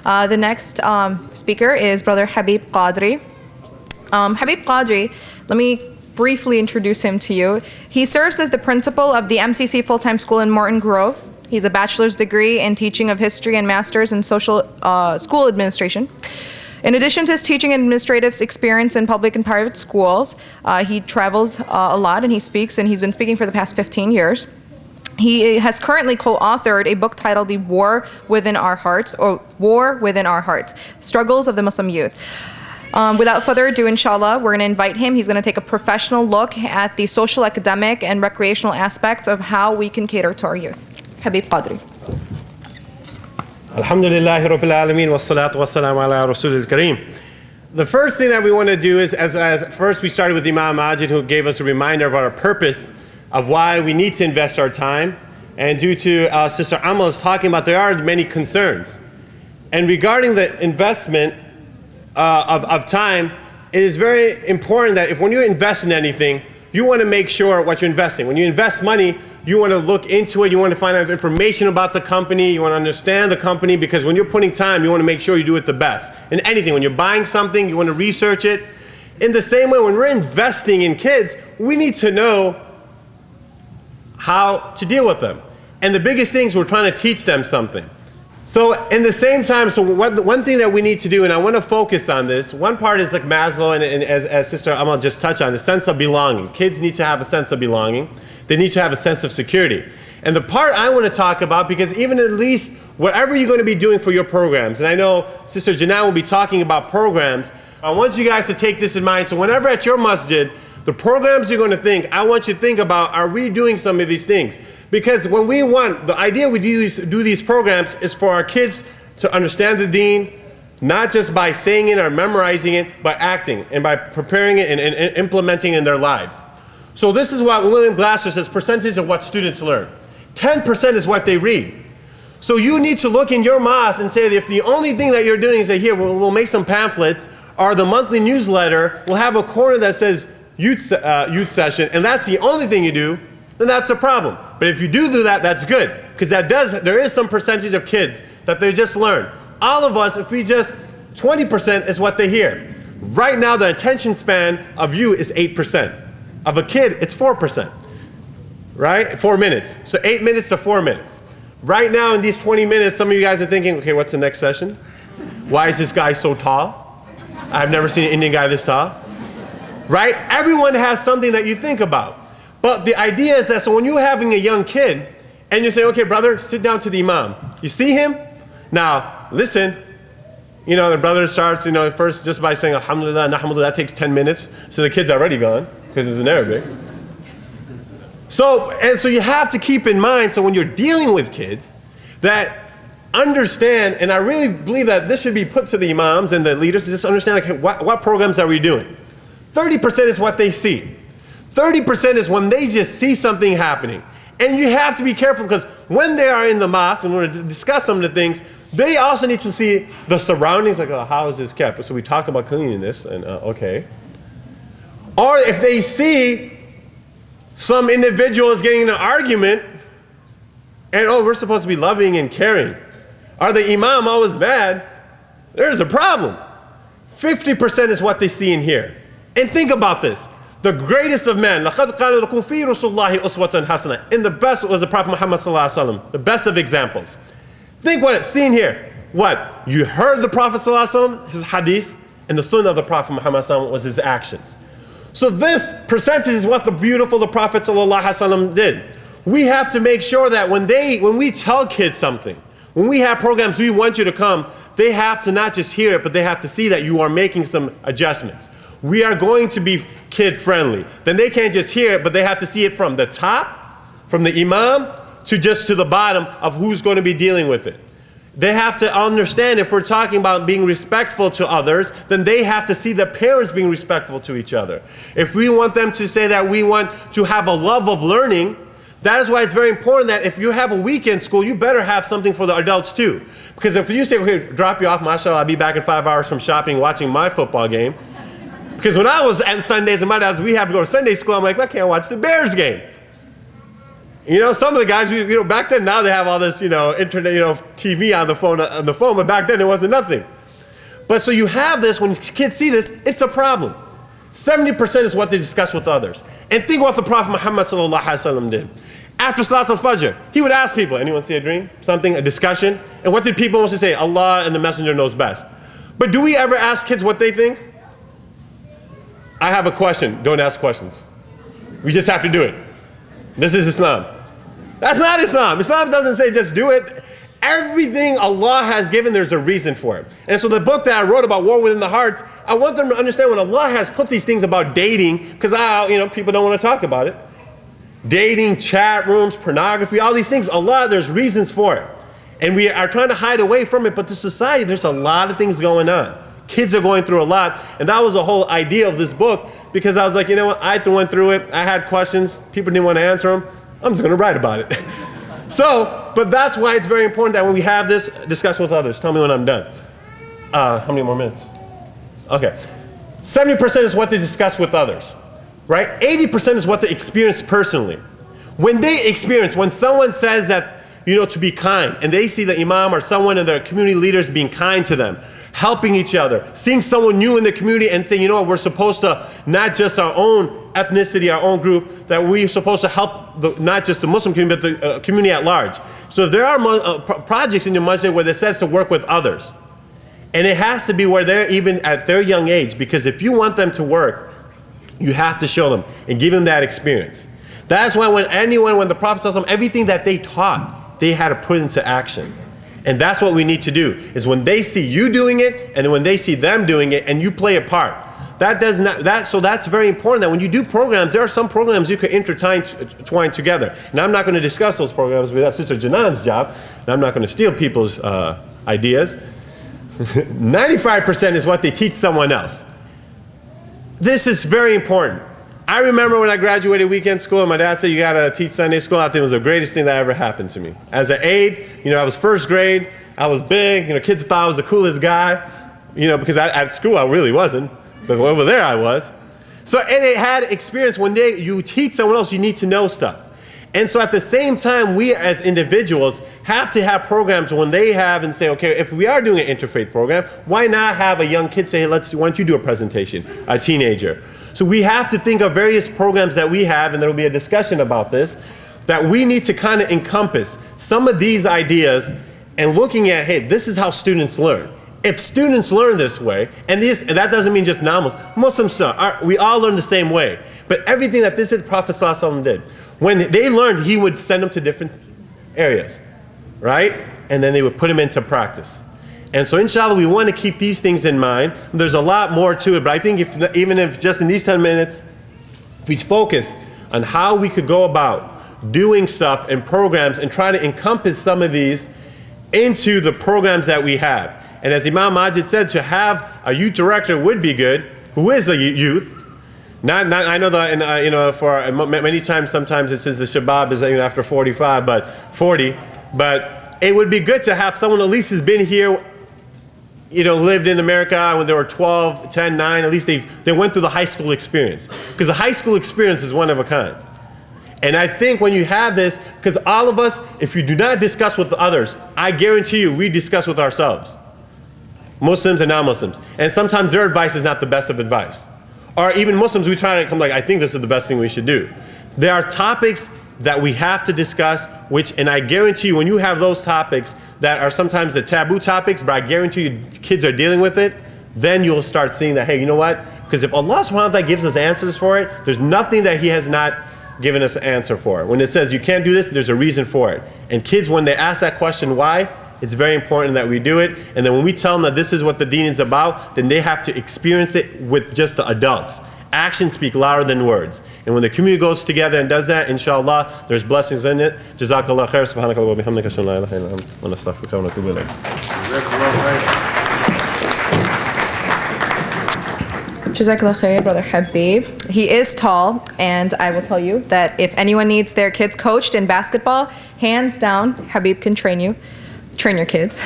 The next speaker is Brother Habeeb Quadri. Habeeb Quadri, let me briefly introduce him to you. He serves as the principal of the MCC full-time school in Morton Grove. He's a bachelor's degree in teaching of history and master's in social school administration. In addition to his teaching and administrative experience in public and private schools, he travels a lot and he speaks, and he's been speaking for the past 15 years. He has currently co-authored a book titled The War Within Our Hearts, or War Within Our Hearts, Struggles of the Muslim Youth. Without further ado, inshallah, we're going to invite him. He's going to take a professional look at the social, academic, and recreational aspects of how we can cater to our youth. Habeeb Quadri. Alhamdulillahi Rabbil Alameen wa salatu wa salam ala Rasulil Kareem. The first thing that we want to do is, as first we started with Imam Majid, who gave us a reminder of our purpose of why we need to invest our time. And due to Sister Amal's talking about, there are many concerns. And regarding the investment of time, it is very important that when you invest in anything, you want to make sure what you're investing. When you invest money, you want to look into it, you want to find out information about the company, you want to understand the company, because when you're putting time, you want to make sure you do it the best. In anything, when you're buying something, you want to research it. In the same way, when we're investing in kids, we need to know how to deal with them. And the biggest things, we're trying to teach them something. So in the same time, one thing that we need to do, and I want to focus on this, one part is like Maslow, and as Sister Amal just touched on, the sense of belonging. Kids need to have a sense of belonging. They need to have a sense of security. And the part I want to talk about, because even at least whatever you're going to be doing for your programs, and I know Sister Janan will be talking about programs, I want you guys to take this in mind. So whenever at your masjid, the programs you're going to think, I want you to think about, are we doing some of these things? Because when we want, the idea we do these programs is for our kids to understand the deen, not just by saying it or memorizing it, by acting and by preparing it and implementing it in their lives. So this is what William Glasser says, percentage of what students learn. 10% is what they read. So you need to look in your mosque and say that if the only thing that you're doing is that here, we'll make some pamphlets, or the monthly newsletter will have a corner that says youth session, and that's the only thing you do, then that's a problem. But if you do that, that's good, because there is some percentage of kids that they just learn. All of us, if we just, 20% is what they hear. Right now, the attention span of you is 8%. Of a kid, it's 4%, right? 4 minutes. So 8 minutes to 4 minutes. Right now, in these 20 minutes, some of you guys are thinking, okay, what's the next session? Why is this guy so tall? I've never seen an Indian guy this tall. Right? Everyone has something that you think about. But the idea is that, so when you're having a young kid, and you say, okay, brother, sit down to the imam. You see him? Now, listen. You know, the brother starts, first just by saying, alhamdulillah, nahmadu, that takes 10 minutes. So the kid's already gone, because it's in Arabic. So you have to keep in mind, so when you're dealing with kids, that understand, and I really believe that this should be put to the imams and the leaders, to just understand, like, hey, what programs are we doing? 30% is what they see. 30% is when they just see something happening. And you have to be careful, because when they are in the mosque, and we're going to discuss some of the things, they also need to see the surroundings, like, oh, how is this kept? So we talk about cleanliness, and okay. Or if they see some individuals getting in an argument, and oh, we're supposed to be loving and caring. Are the imam always mad? There's a problem. 50% is what they see in here. And think about this. The greatest of men, لَقَدْ قَالَ لَكُمْ فِي رُسُولِ اللَّهِ أُسْوَةٌ حَسَنَةٌ. And the best was the Prophet Muhammad sallallahu alaihi wasallam, the best of examples. Think what it's seen here. What? You heard the Prophet sallallahu alaihi wasallam, his hadith, and the sunnah of the Prophet Muhammad sallallahu alaihi wasallam was his actions. So this percentage is what the Prophet sallallahu alaihi wasallam did. We have to make sure that when we tell kids something, when we have programs, we want you to come, they have to not just hear it, but they have to see that you are making some adjustments. We are going to be kid friendly. Then they can't just hear it, but they have to see it from the top, from the imam, to the bottom of who's going to be dealing with it. They have to understand, if we're talking about being respectful to others, then they have to see the parents being respectful to each other. If we want them to say that we want to have a love of learning, that is why it's very important that if you have a weekend school, you better have something for the adults too. Because if you say, okay, drop you off, mashallah, I'll be back in 5 hours from shopping, watching my football game. Because when I was on Sundays and my dads, we have to go to Sunday school, I'm like, I can't watch the Bears game. You know, some of the guys, back then, now they have all this, internet, TV on the phone, but back then it wasn't nothing. But so you have this, when kids see this, it's a problem. 70% is what they discuss with others. And think what the Prophet Muhammad sallallahu alaihi wasallam did. After Salat al-Fajr, he would ask people, anyone see a dream? Something, a discussion? And what did people mostly say? Allah and the Messenger knows best. But do we ever ask kids what they think? I have a question. Don't ask questions. We just have to do it. This is Islam. That's not Islam. Islam doesn't say just do it. Everything Allah has given, there's a reason for it. And so the book that I wrote about war within the hearts, I want them to understand when Allah has put these things about dating, because people don't want to talk about it. Dating, chat rooms, pornography, all these things, Allah, there's reasons for it. And we are trying to hide away from it, but the society, there's a lot of things going on. Kids are going through a lot, and that was the whole idea of this book, because I was like, you know what, I went through it, I had questions, people didn't want to answer them, I'm just going to write about it. So, but that's why it's very important that when we have this discussion with others, tell me when I'm done. How many more minutes? Okay. 70% is what they discuss with others, right? 80% is what they experience personally. When they experience, when someone says that, to be kind, and they see the imam or someone of their community leaders being kind to them, helping each other, seeing someone new in the community and saying, we're supposed to, not just our own ethnicity, our own group, that we're supposed to help not just the Muslim community, but the community at large. So if there are projects in your masjid where it says to work with others, and it has to be where they're even at their young age, because if you want them to work, you have to show them and give them that experience. That's why when the Prophet says everything that they taught, they had to put into action. And that's what we need to do, is when they see you doing it, and then when they see them doing it, and you play a part. So that's very important, that when you do programs, there are some programs you can intertwine together. And I'm not going to discuss those programs, but that's Sister Janan's job, and I'm not going to steal people's ideas. 95% is what they teach someone else. This is very important. I remember when I graduated weekend school, and my dad said, you got to teach Sunday school. I think it was the greatest thing that ever happened to me. As an aide, I was first grade, I was big, kids thought I was the coolest guy, because at school I really wasn't, but over there I was. So, and it had experience. When you teach someone else, you need to know stuff. And so at the same time, we as individuals have to have programs when they have and say, okay, if we are doing an interfaith program, why not have a young kid say, hey, why don't you do a presentation, a teenager? So we have to think of various programs that we have, and there will be a discussion about this, that we need to kind of encompass some of these ideas and looking at, hey, this is how students learn. If students learn this way, and that doesn't mean just Muslims, we all learn the same way. But everything that the Prophet ﷺ did, when they learned, he would send them to different areas, right? And then they would put them into practice. And so inshallah, we want to keep these things in mind. There's a lot more to it, but I think even if just in these 10 minutes, if we focus on how we could go about doing stuff and programs and try to encompass some of these into the programs that we have. And as Imam Majid said, to have a youth director would be good, who is a youth. I know that, for many times, sometimes it says the shabab is after 45, but 40. But it would be good to have someone at least has been here, lived in America when they were 12, 10, 9, at least they went through the high school experience. Because the high school experience is one of a kind. And I think when you have this, because all of us, if you do not discuss with others, I guarantee you, we discuss with ourselves. Muslims and non-Muslims. And sometimes their advice is not the best of advice. Or even Muslims, we try to come I think this is the best thing we should do. There are topics that we have to discuss, and I guarantee you, when you have those topics that are sometimes the taboo topics, but I guarantee you kids are dealing with it, then you'll start seeing that, hey, you know what? Because if Allah subhanahu wa ta'ala gives us answers for it, there's nothing that He has not given us an answer for. When it says you can't do this, there's a reason for it. And kids, when they ask that question, why, it's very important that we do it. And then when we tell them that this is what the deen is about, then they have to experience it with just the adults. Actions speak louder than words. And when the community goes together and does that, inshallah, there's blessings in it. Jazakallah khair, subhanakallah wa bihamdika, ashhadu an la ilaha illa anta, wa nastaghfiruka wa natubu ilayk. Jazakallah khair, Brother Habeeb. He is tall, and I will tell you that if anyone needs their kids coached in basketball, hands down, Habeeb can train your kids.